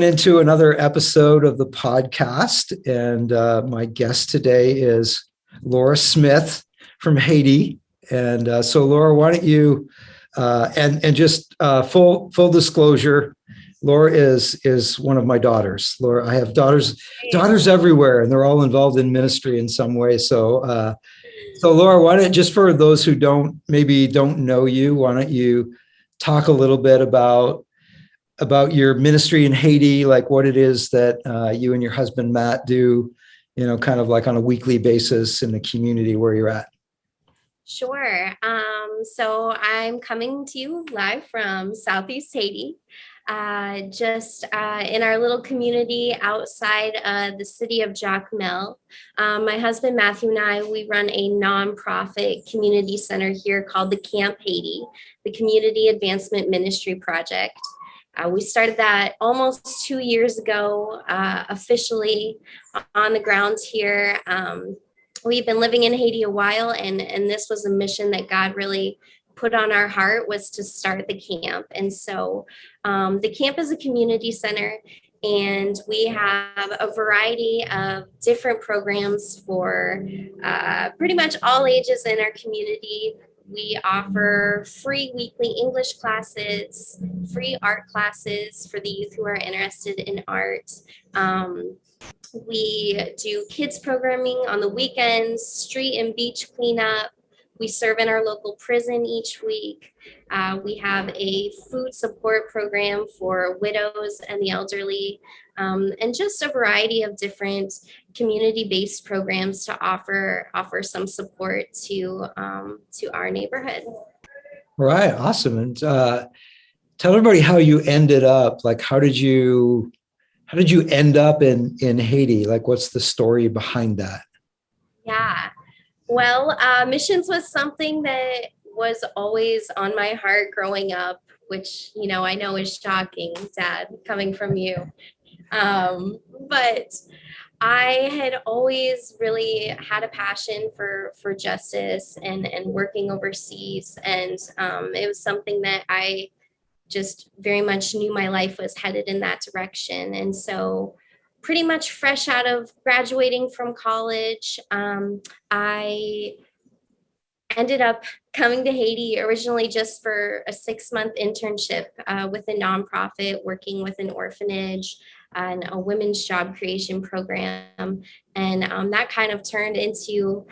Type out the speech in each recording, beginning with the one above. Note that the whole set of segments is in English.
into another episode of the podcast. And my guest today is Laura Smith from Haiti. And so, Laura, why don't you, and just full disclosure, Laura is one of my daughters. Laura, I have daughters everywhere, and they're all involved in ministry in some way. So, Laura, why don't, just for those who don't know you, why don't you talk a little bit about your ministry in Haiti, like what it is that you and your husband Matt do, kind of like on a weekly basis in the community where you're at. Sure. So I'm coming to you live from Southeast Haiti, just in our little community outside the city of Jacmel. My husband Matthew and I, we run a nonprofit community center here called the Camp Haiti, the Community Advancement Ministry Project. We started that almost 2 years ago, officially on the ground here. We've been living in Haiti a while, and this was a mission that God really put on our heart, was to start the camp. And so the camp is a community center, and we have a variety of different programs for pretty much all ages in our community. We offer free weekly English classes, free art classes for the youth who are interested in art. We do kids programming on the weekends, street and beach cleanup. We serve in our local prison each week. We have a food support program for widows and the elderly, and just a variety of different community-based programs to offer some support to our neighborhood. Right, awesome. And tell everybody how you ended up. Like, how did you end up in Haiti? Like, what's the story behind that? Yeah. Well, missions was something that was always on my heart growing up, which, I know is shocking, Dad, coming from you. But I had always really had a passion for justice and working overseas. And it was something that I just very much knew my life was headed in that direction. And so pretty much fresh out of graduating from college, I ended up coming to Haiti originally just for a 6-month internship with a nonprofit, working with an orphanage and a women's job creation program. And that kind of turned into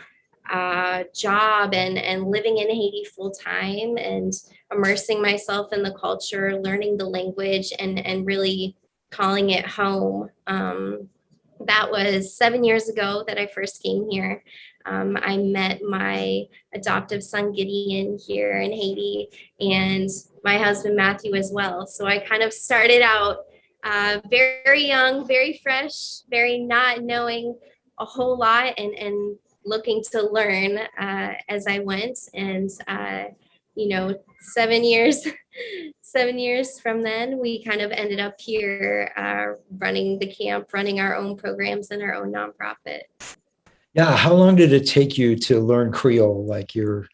a job and living in Haiti full time and immersing myself in the culture, learning the language, and really calling it home. That was 7 years ago that I first came here. I met my adoptive son Gideon here in Haiti, and my husband Matthew as well. So I kind of started out very young, very fresh, very not knowing a whole lot, and looking to learn as I went. And 7 years from then, we kind of ended up here running the camp, running our own programs and our own nonprofit. Yeah. How long did it take you to learn Creole? Like, you're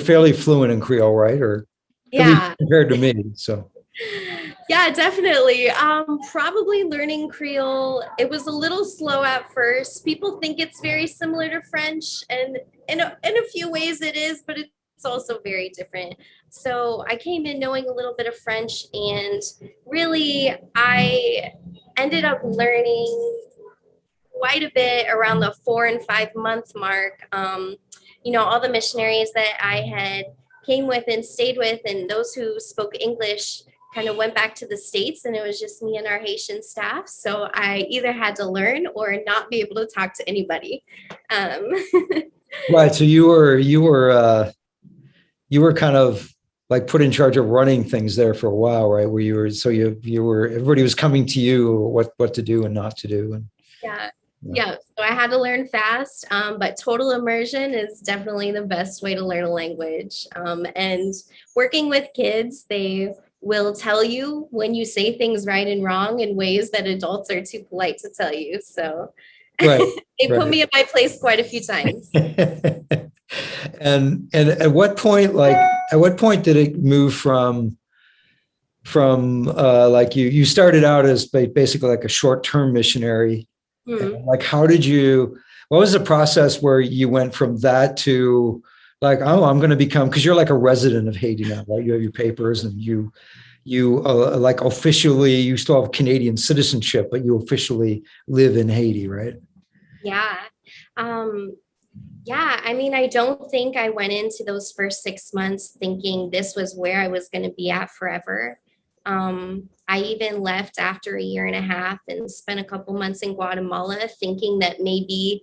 fairly fluent in Creole, right? Or at least compared to me. So. Yeah, definitely. Probably learning Creole, it was a little slow at first. People think it's very similar to French, and in a few ways it is, but it's also very different. So I came in knowing a little bit of French, and really I ended up learning quite a bit around the 4 and 5 month mark. All the missionaries that I had came with and stayed with, and those who spoke English kind of went back to the States, and it was just me and our Haitian staff. So I either had to learn or not be able to talk to anybody. Right. So you were kind of like put in charge of running things there for a while, right? Where you were everybody was coming to you what to do and not to do. And yeah. So I had to learn fast, but total immersion is definitely the best way to learn a language. And working with kids, they will tell you when you say things right and wrong in ways that adults are too polite to tell you. So right. They put me in my place quite a few times. And at what point did it move from from like you started out as basically like a short-term missionary. Hmm. And like, how did you? What was the process where you went from that to like, oh, I'm going to become, because you're like a resident of Haiti now, right? You have your papers and you like officially, you still have Canadian citizenship, but you officially live in Haiti, right? Yeah. Um, yeah, I mean, I don't think I went into those first 6 months thinking this was where I was going to be at forever. I even left after a year and a half and spent a couple months in Guatemala thinking that maybe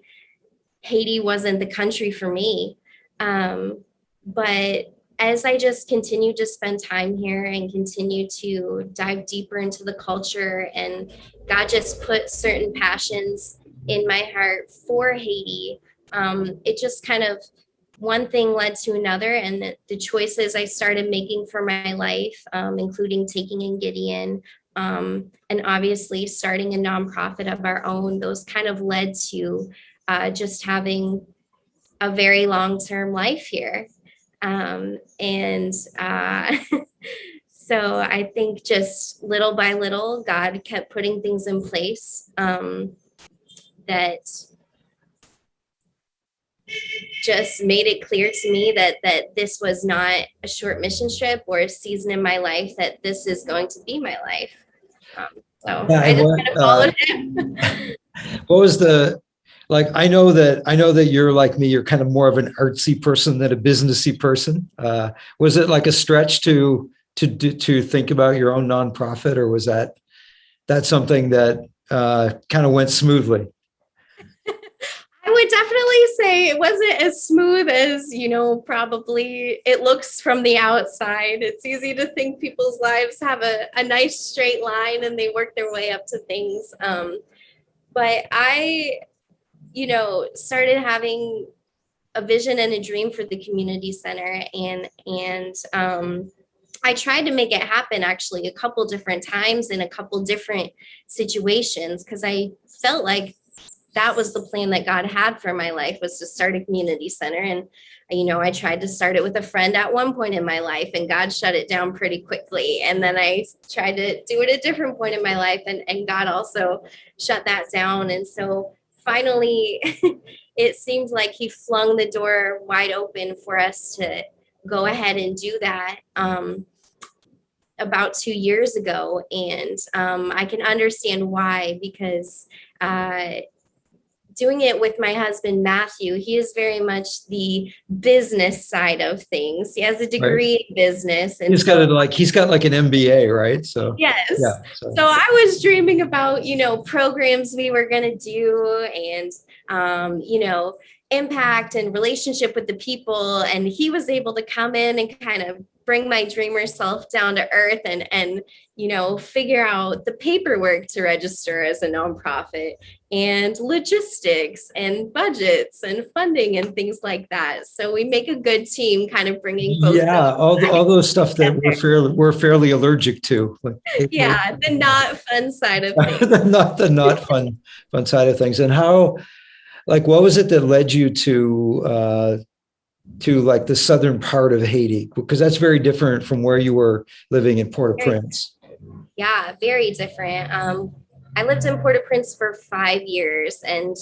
Haiti wasn't the country for me. But as I just continued to spend time here and continue to dive deeper into the culture, and God just put certain passions in my heart for Haiti, it just kind of one thing led to another, and the choices I started making for my life, including taking in Gideon, and obviously starting a nonprofit of our own, those kind of led to just having a very long term life here. And so I think just little by little, God kept putting things in place that just made it clear to me that this was not a short mission trip or a season in my life, that this is going to be my life. So Yeah, I and just kind of followed him. what was the like? I know that you're like me. You're kind of more of an artsy person than a businessy person. Was it like a stretch to think about your own nonprofit, or was that something that kind of went smoothly? I would definitely say it wasn't as smooth as, probably it looks from the outside. It's easy to think people's lives have a nice straight line and they work their way up to things. But I, started having a vision and a dream for the community center, and I tried to make it happen actually a couple different times in a couple different situations, because I felt like that was the plan that God had for my life, was to start a community center. And, I tried to start it with a friend at one point in my life, and God shut it down pretty quickly. And then I tried to do it at a different point in my life, and God also shut that down. And so finally, it seems like He flung the door wide open for us to go ahead and do that. About 2 years ago. And I can understand why, because doing it with my husband, Matthew, he is very much the business side of things. He has a Right. degree in business. And He's got so, it like he's got like an MBA, right? So yes. yeah. So So I was dreaming about, programs we were going to do, and, impact and relationship with the people. And he was able to come in and kind of bring my dreamer self down to earth, and figure out the paperwork to register as a nonprofit, and logistics and budgets and funding and things like that. So we make a good team, kind of bringing both yeah, all those stuff that together. we're fairly allergic to, like Yeah, the not fun side of things. the not fun side of things. And how, like, what was it that led you to like the southern part of Haiti? Because that's very different from where you were living in Port-au-Prince. Yeah, very different. I lived in Port-au-Prince for 5 years, and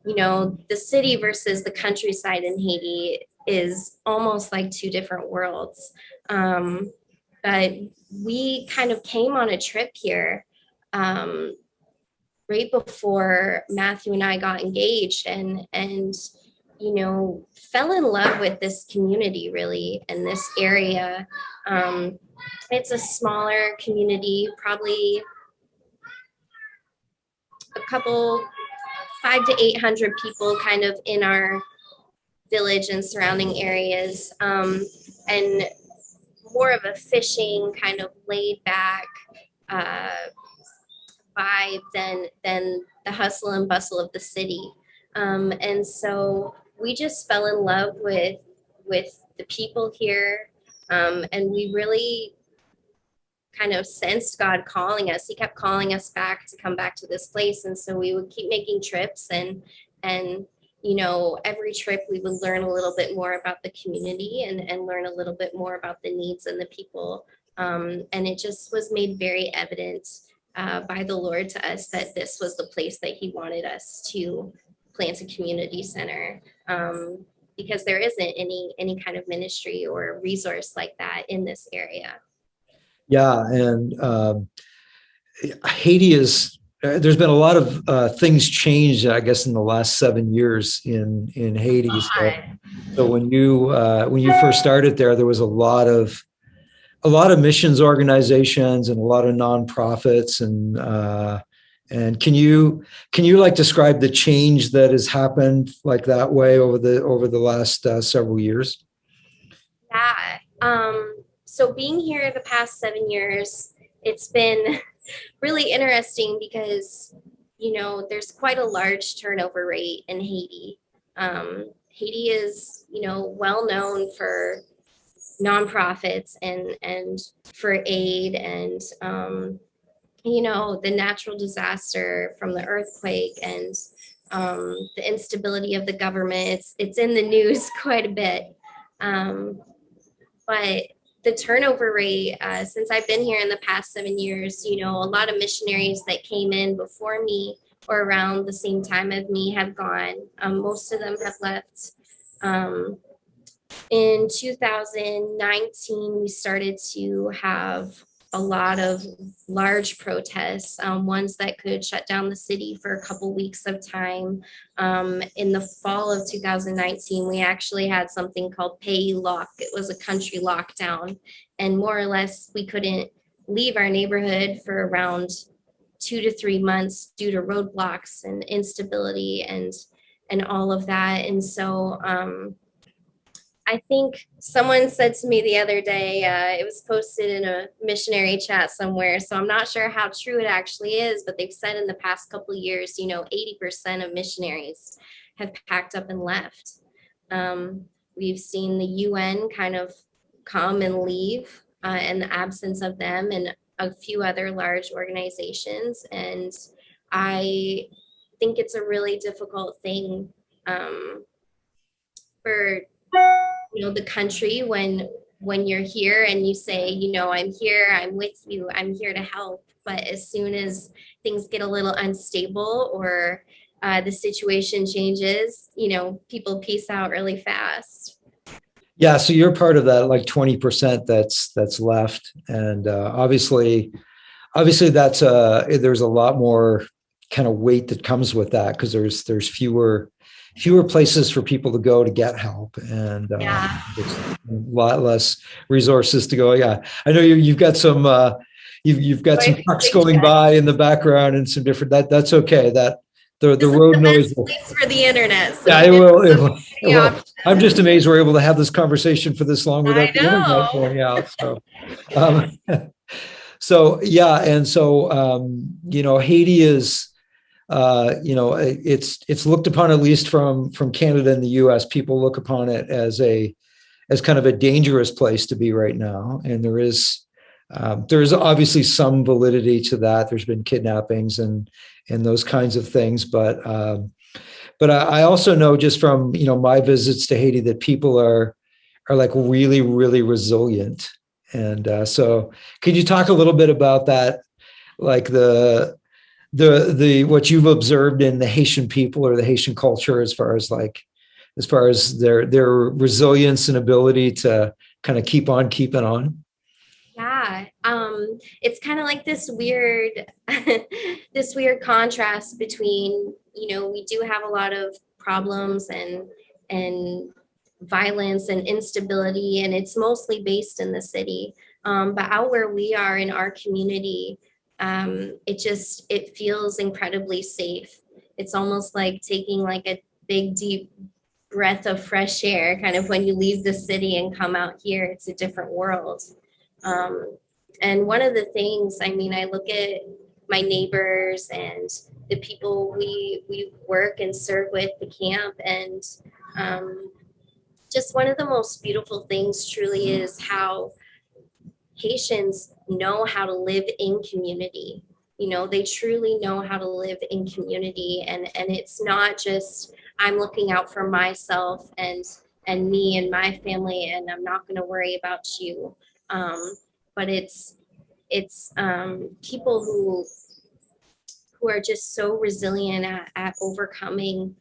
the city versus the countryside in Haiti is almost like two different worlds. But we kind of came on a trip here right before Matthew and I got engaged, and fell in love with this community, really, and this area. It's a smaller community, probably a couple 500 to 800 people kind of in our village and surrounding areas, and more of a fishing kind of laid back uh, vibe than the hustle and bustle of the city. And so we just fell in love with the people here, and we really kind of sensed God calling us. He kept calling us back to come back to this place. And so we would keep making trips, and every trip we would learn a little bit more about the community, and learn a little bit more about the needs and the people And it just was made very evident by the Lord to us that this was the place that He wanted us to plant a community center. Because there isn't any kind of ministry or resource like that in this area. Yeah, and Haiti is. There's been a lot of things changed, I guess, in the last 7 years in Haiti. So when you first started there, there was a lot of missions organizations and a lot of nonprofits, and can you like describe the change that has happened like that way over the last several years? Yeah. So being here the past 7 years, it's been really interesting because, there's quite a large turnover rate in Haiti. Haiti is, well known for nonprofits and for aid and, the natural disaster from the earthquake and the instability of the government. It's in the news quite a bit. But the turnover rate, since I've been here in the past 7 years, a lot of missionaries that came in before me or around the same time as me have gone. Most of them have left. In 2019, we started to have a lot of large protests, ones that could shut down the city for a couple weeks of time. In the fall of 2019, we actually had something called Pay Lock. It was a country lockdown, and more or less we couldn't leave our neighborhood for around 2 to 3 months due to roadblocks and instability and all of that. And so I think someone said to me the other day, it was posted in a missionary chat somewhere, so I'm not sure how true it actually is, but they've said in the past couple of years, 80% of missionaries have packed up and left. We've seen the UN kind of come and leave in the absence of them and a few other large organizations. And I think it's a really difficult thing for the country when you're here and you say, I'm here, I'm with you, I'm here to help. But as soon as things get a little unstable or the situation changes, people peace out really fast. Yeah, so you're part of that like 20% that's left, and obviously that's there's a lot more kind of weight that comes with that because there's fewer places for people to go to get help, and Yeah. there's a lot less resources to go. Yeah, I know you've got some you've got some trucks going by in the background and some different that's okay. That the This is road the noise best place for the internet. So yeah, you it didn't will. have It any will. I'm options. just amazed we're able to have this conversation for this long I without the internet know. going out. Um, so yeah, and so Haiti is, it's looked upon, at least from Canada and the U.S. People look upon it as kind of a dangerous place to be right now, and there is obviously some validity to that. There's been kidnappings and those kinds of things, but I also know just from my visits to Haiti that people are like really really resilient, and so could you talk a little bit about that, like the what you've observed in the Haitian people or the Haitian culture as far as their resilience and ability to kind of keep on keeping on? Yeah. It's kind of like this weird, this weird contrast between, we do have a lot of problems and violence and instability, and it's mostly based in the city. But out where we are in our community, it feels incredibly safe. It's almost like taking like a big, deep breath of fresh air, kind of when you leave the city and come out here, it's a different world. Um, and one of the things, I mean, I look at my neighbors and the people we work and serve with the camp, and um, just one of the most beautiful things truly is how Haitians know how to live in community. They truly know how to live in community, and it's not just I'm looking out for myself and me and my family, and I'm not going to worry about you. Um, but it's people who are just so resilient at overcoming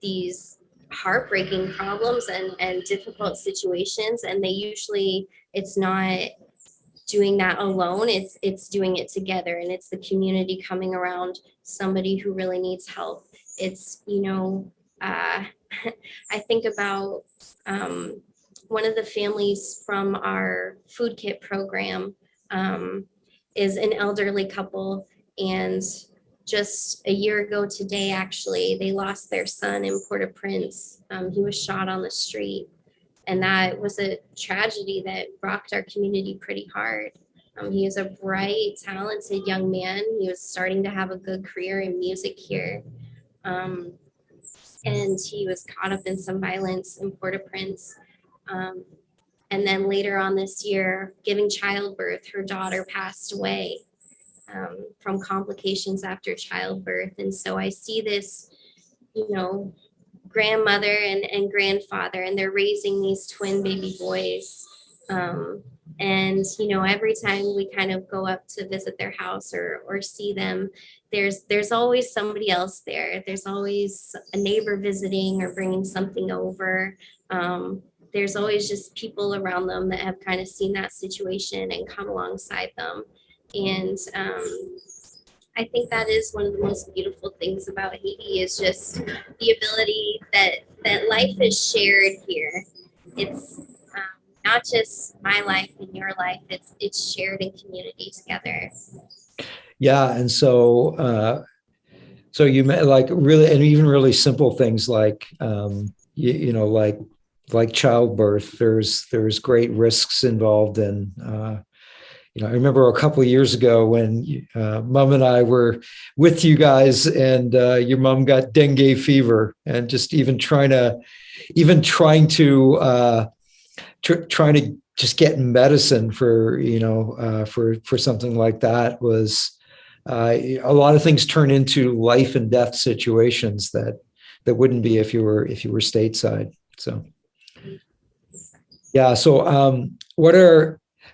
these heartbreaking problems and difficult situations. And they usually, it's not doing that alone, it's doing it together, and it's the community coming around somebody who really needs help. It's, uh, I think about one of the families from our food kit program, um, is an elderly couple, and just a year ago today, actually, they lost their son in Port-au-Prince. He was shot on the street, and that was a tragedy that rocked our community pretty hard. He was a bright, talented young man. He was starting to have a good career in music here. Um, and he was caught up in some violence in Port-au-Prince. Um, and then later on this year, giving childbirth, her daughter passed away from complications after childbirth. And so I see this, grandmother and grandfather, and they're raising these twin baby boys. And every time we kind of go up to visit their house or see them, there's always somebody else there. There's always a neighbor visiting or bringing something over. There's always just people around them that have kind of seen that situation and come alongside them. And I think that is one of the most beautiful things about Haiti, is just the ability that life is shared here. It's not just my life and your life; it's shared in community together. Yeah, and so you met like really, and even really simple things like like childbirth. There's great risks involved in. I remember a couple of years ago when Mom and I were with you guys, and your mom got dengue fever, and just trying to just get medicine for for something like that was a lot of things turn into life and death situations that wouldn't be if you were stateside. So yeah. So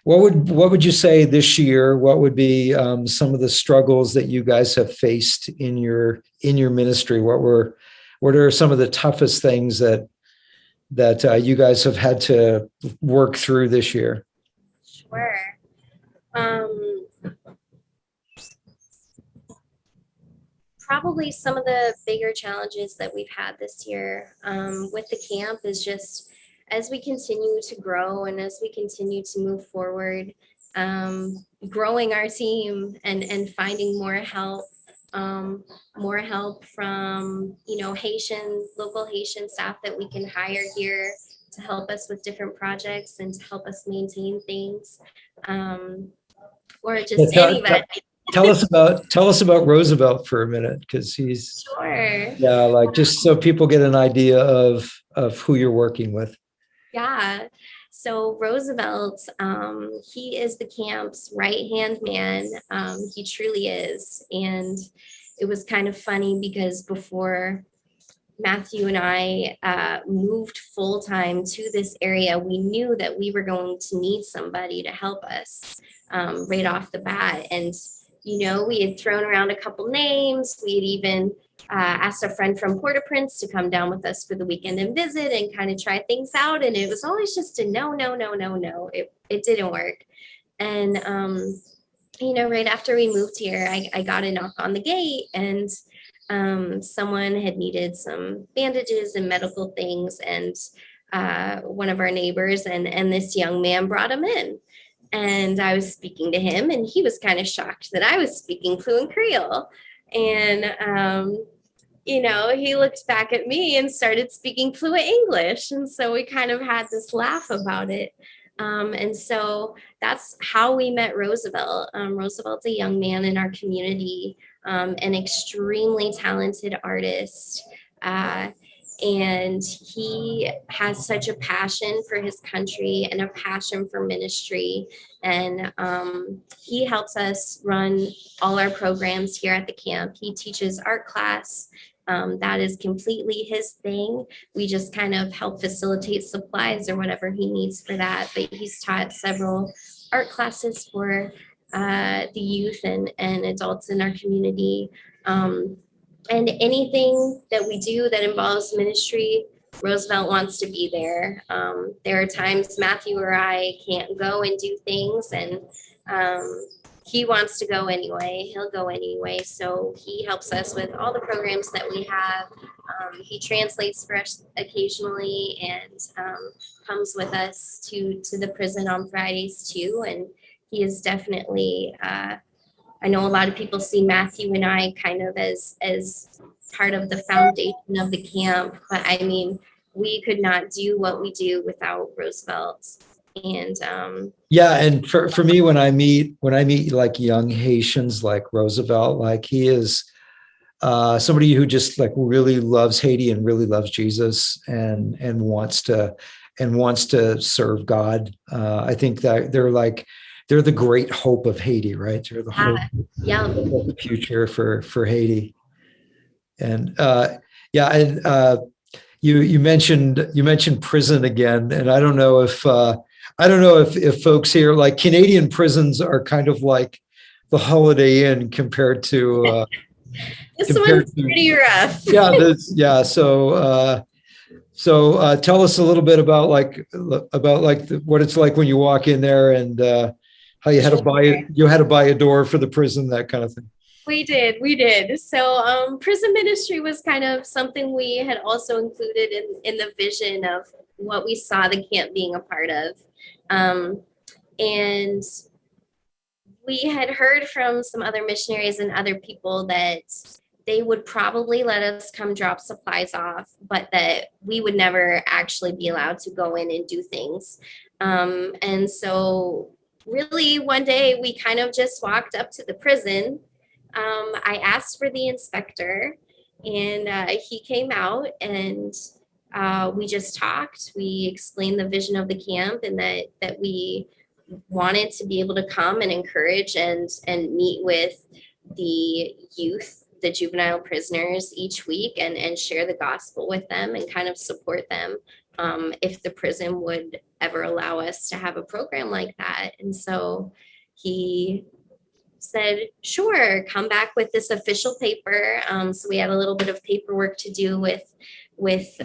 what would you say this year? What would be some of the struggles that you guys have faced in your ministry? What are some of the toughest things that you guys have had to work through this year? Sure. Probably some of the bigger challenges that we've had this year with the camp is just as we continue to grow and as we continue to move forward, growing our team and finding more help from local Haitian staff that we can hire here to help us with different projects and to help us maintain things, or Yeah, just anybody. tell us about Roosevelt for a minute, because he's Sure. like, just so people get an idea of who you're working with. Yeah. So Roosevelt, he is the camp's right-hand man. He truly is. And it was kind of funny because before Matthew and I moved full-time to this area, we knew that we were going to need somebody to help us right off the bat. And, we had thrown around a couple names. We had even asked a friend from Port-au-Prince to come down with us for the weekend and visit and kind of try things out. And it was always just a no, no, no, no, no. It didn't work. And, right after we moved here, I got a knock on the gate, and someone had needed some bandages and medical things, and one of our neighbors and this young man brought him in. And I was speaking to him, and he was kind of shocked that I was speaking fluent Creole. And he looked back at me and started speaking fluent English. And so we kind of had this laugh about it. And so that's how we met Roosevelt. Roosevelt's a young man in our community, an extremely talented artist. And he has such a passion for his country and a passion for ministry. And he helps us run all our programs here at the camp. He teaches art class. That is completely his thing. We just kind of help facilitate supplies or whatever he needs for that. But he's taught several art classes for the youth and adults in our community. And anything that we do that involves ministry, Roosevelt wants to be there. There are times Matthew or I can't go and do things, and he wants to go anyway. He'll go anyway. So he helps us with all the programs that we have. He translates for us occasionally and comes with us to the prison on Fridays too. And he is definitely, I know a lot of people see Matthew and I kind of as part of the foundation of the camp, but I mean, we could not do what we do without Roosevelt. And Yeah, and for me, when I meet like young Haitians like Roosevelt, like he is somebody who just like really loves Haiti and really loves Jesus and wants to serve God. I think that they're the great hope of Haiti, right? They're the hope yeah, of the future for Haiti. And yeah, and you mentioned prison again, and I don't know if folks here, like, Canadian prisons are kind of like the Holiday Inn compared to this one's pretty rough. yeah. So tell us a little bit about what it's like when you walk in there, and how you had to buy a door for the prison, that kind of thing. We did. So prison ministry was kind of something we had also included in the vision of what we saw the camp being a part of. And we had heard from some other missionaries and other people that they would probably let us come drop supplies off, but that we would never actually be allowed to go in and do things. And so really one day we kind of just walked up to the prison. I asked for the inspector, and he came out, and we just talked. We explained the vision of the camp, and that we wanted to be able to come and encourage and meet with the youth, the juvenile prisoners each week, and share the gospel with them and kind of support them if the prison would ever allow us to have a program like that. And so he said, sure, come back with this official paper. So we had a little bit of paperwork to do with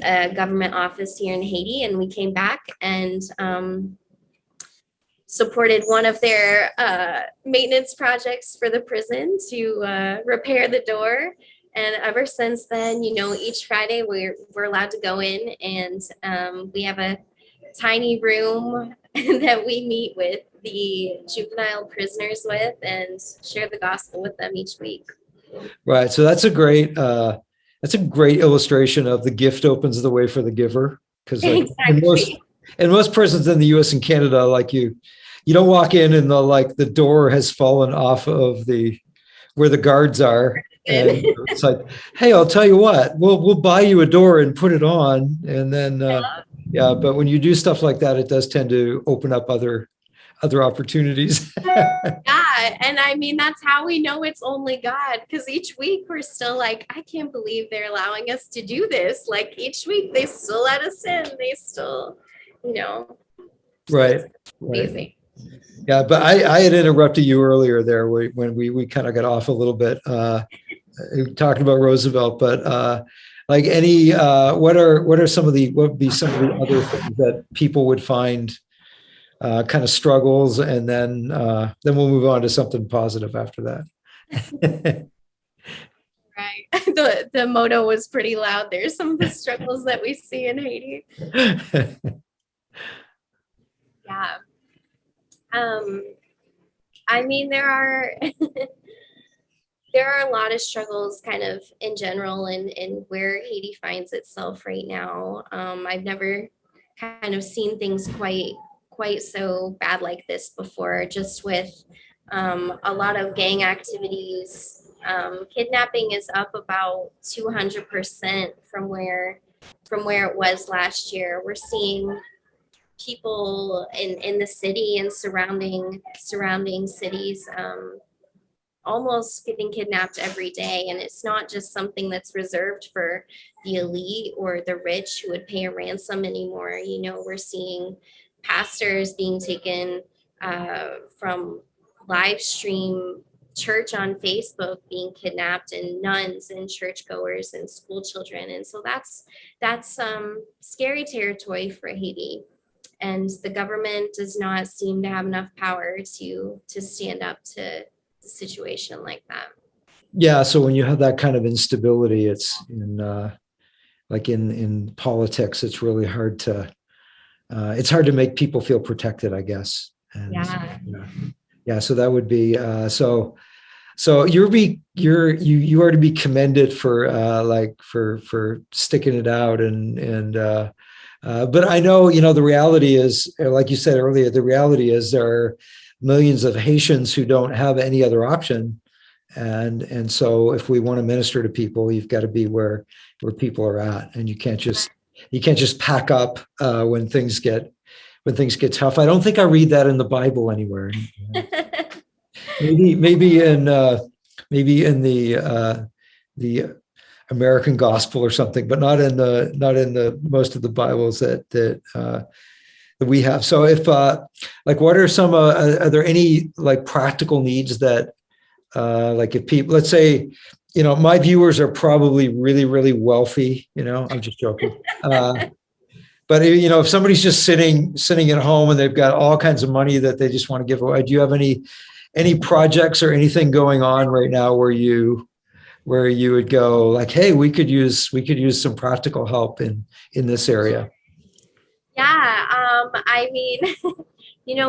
a government office here in Haiti, and we came back and supported one of their maintenance projects for the prison to repair the door. And ever since then, each Friday we're allowed to go in, and we have a tiny room that we meet with the juvenile prisoners with and share the gospel with them each week. Right. So that's a great illustration of the gift opens the way for the giver. Because exactly. in most prisons in the US and Canada, like you don't walk in and the door has fallen off of where the guards are. And it's like, hey, I'll tell you what, we'll buy you a door and put it on. And then yeah, but when you do stuff like that, it does tend to open up other opportunities. Yeah, and I mean, that's how we know it's only God, because each week we're still like, I can't believe they're allowing us to do this. Like each week they still let us in. They still, Right. Amazing. Yeah, but I had interrupted you earlier there when we kind of got off a little bit talking about Roosevelt, but like what would be some of the other things that people would find kind of struggles, and then we'll move on to something positive after that. Right. The motto was pretty loud there. Some of the struggles that we see in Haiti. Yeah. I mean, there are a lot of struggles kind of in general in where Haiti finds itself right now. I've never kind of seen things quite so bad like this before, just with a lot of gang activities. Kidnapping is up about 200% from where it was last year. We're seeing people in the city and surrounding cities almost getting kidnapped every day. And it's not just something that's reserved for the elite or the rich who would pay a ransom anymore. We're seeing pastors being taken from live stream church on Facebook being kidnapped, and nuns and churchgoers and school children. And so that's scary territory for Haiti. And the government does not seem to have enough power to stand up to a situation like that. Yeah. So when you have that kind of instability, it's in politics, it's really hard to it's hard to make people feel protected, I guess. And Yeah. yeah, so that would be so you are to be commended for for sticking it out and but I know, the reality is, like you said earlier, the reality is there are millions of Haitians who don't have any other option. And so if we want to minister to people, you've got to be where people are at, and you can't just pack up when things get tough. I don't think I read that in the Bible anywhere. Maybe in the American gospel or something, but not in the most of the Bibles that we have. So if what are some are there any practical needs that if people, let's say, my viewers are probably really, really wealthy, I'm just joking. But if somebody's just sitting at home and they've got all kinds of money that they just want to give away, do you have any projects or anything going on right now where you would go like, hey, we could use some practical help in this area? Yeah, I mean,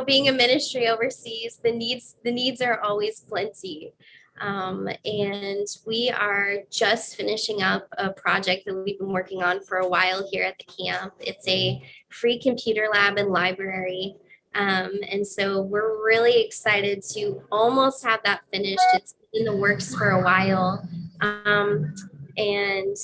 being a ministry overseas, the needs are always plenty. And we are just finishing up a project that we've been working on for a while here at the camp. It's a free computer lab and library. And so we're really excited to almost have that finished. It's in the works for a while. And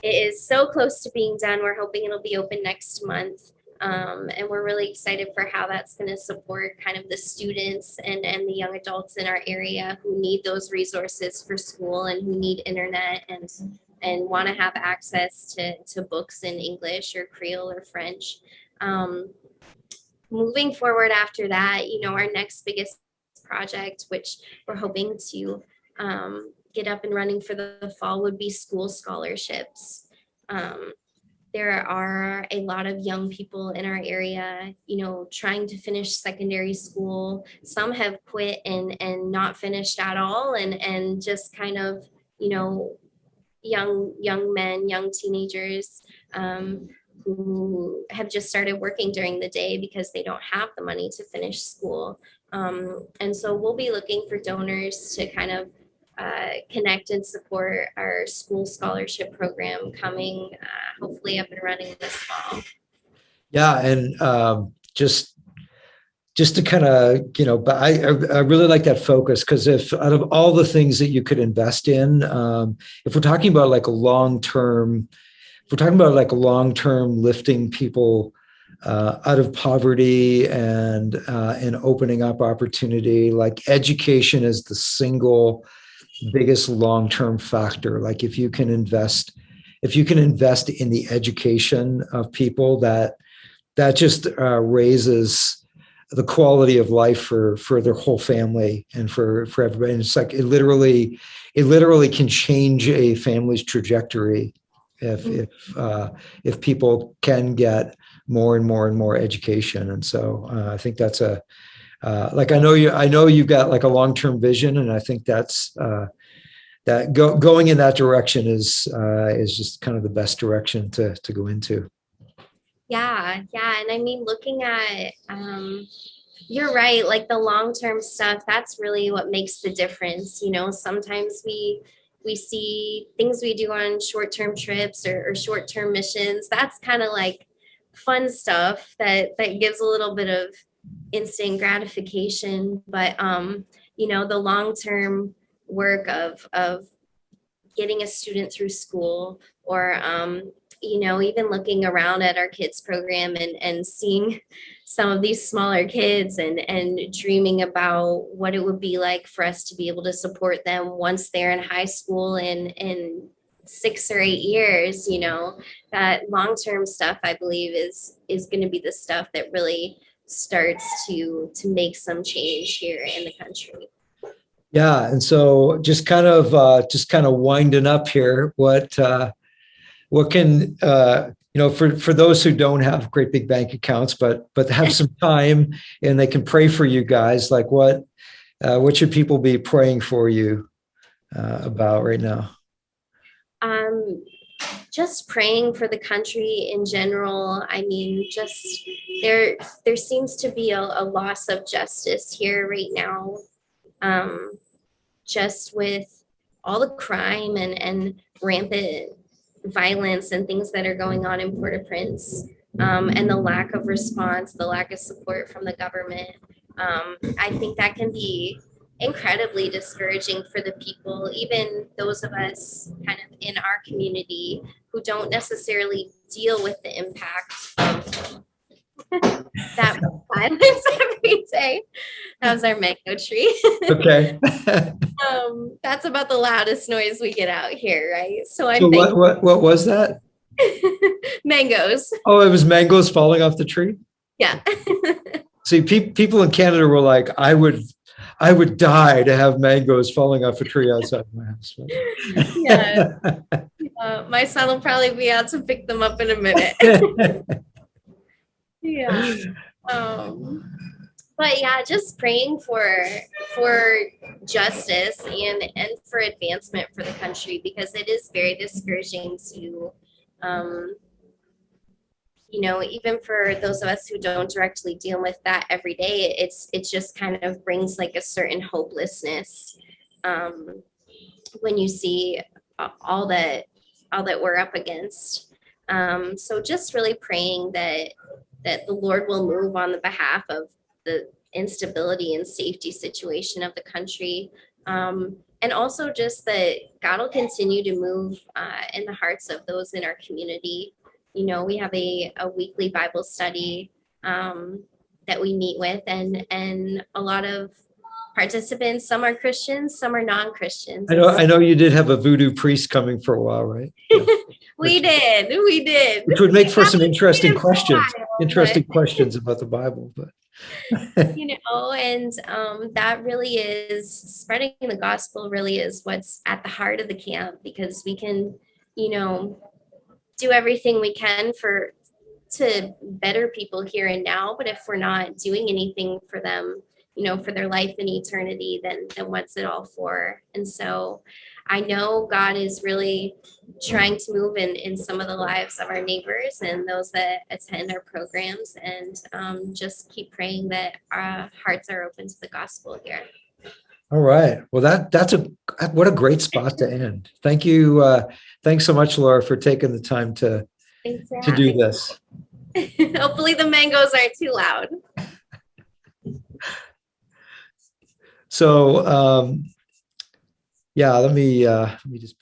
it is so close to being done. We're hoping it'll be open next month. And we're really excited for how that's going to support kind of the students and the young adults in our area who need those resources for school and who need internet and want to have access to books in English or Creole or French. Moving forward after that, our next biggest project, which we're hoping to get up and running for the fall, would be school scholarships. There are a lot of young people in our area, trying to finish secondary school. Some have quit and not finished at all, and just kind of, young men, young teenagers, who have just started working during the day because they don't have the money to finish school. And so we'll be looking for donors to kind of connect and support our school scholarship program coming, hopefully up and running this fall. Yeah, and just to kind of, but I really like that focus, because if out of all the things that you could invest in, if we're talking about long-term lifting people out of poverty and opening up opportunity, like education is the single biggest long-term factor. Like if you can invest in the education of people, that just raises the quality of life for their whole family and for everybody. And it's like it literally can change a family's trajectory if people can get more and more and more education. And so I think that's I know you've got like a long-term vision, and I think that's going in that direction is just kind of the best direction to go into. Yeah, and I mean, looking at, you're right, like the long-term stuff, that's really what makes the difference. Sometimes we see things we do on short-term trips or short-term missions. That's kind of like fun stuff that gives a little bit of instant gratification. But the long-term work of getting a student through school, or even looking around at our kids program and seeing some of these smaller kids and dreaming about what it would be like for us to be able to support them once they're in high school in 6 or 8 years. That long-term stuff, I believe, is going to be the stuff that really starts to make some change here in the country. Yeah, and so just kind of winding up here. What can for those who don't have great big bank accounts, but have some time and they can pray for you guys. Like what should people be praying for you about right now? Um, just praying for the country in general. I mean, just there seems to be a loss of justice here right now. Um, just with all the crime and rampant violence and things that are going on in Port-au-Prince, and the lack of response, the lack of support from the government. I think that can be incredibly discouraging for the people, even those of us kind of in our community who don't necessarily deal with the impact of that violence every day. That was our mango tree. Okay. That's about the loudest noise we get out here, right? So So I'm thankful. what was that? Mangoes. Oh, it was mangoes falling off the tree. Yeah. See, people in Canada were like, I would die to have mangoes falling off a tree outside my house. Yeah. My son will probably be out to pick them up in a minute. Yeah. But yeah, just praying for justice and for advancement for the country, because it is very discouraging to even for those of us who don't directly deal with that every day, it just kind of brings like a certain hopelessness when you see all that we're up against. So just really praying that the Lord will move on the behalf of the instability and safety situation of the country. And also just that God will continue to move in the hearts of those in our community. We have a weekly Bible study that we meet with, and a lot of participants, some are Christians, some are non-Christians. I know you did have a voodoo priest coming for a while, right? Yeah. We did. Which would make for some interesting questions. But About the Bible, but and that really is spreading the gospel, really is what's at the heart of the camp, because we can do everything we can to better people here and now, but if we're not doing anything for them, for their life and eternity, then what's it all for? And so I know God is really trying to move in some of the lives of our neighbors and those that attend our programs, and just keep praying that our hearts are open to the gospel here. All right. Well, what a great spot to end. Thank you. Thanks so much, Laura, for taking the time to do this. Hopefully the mangoes aren't too loud. So, yeah, let me just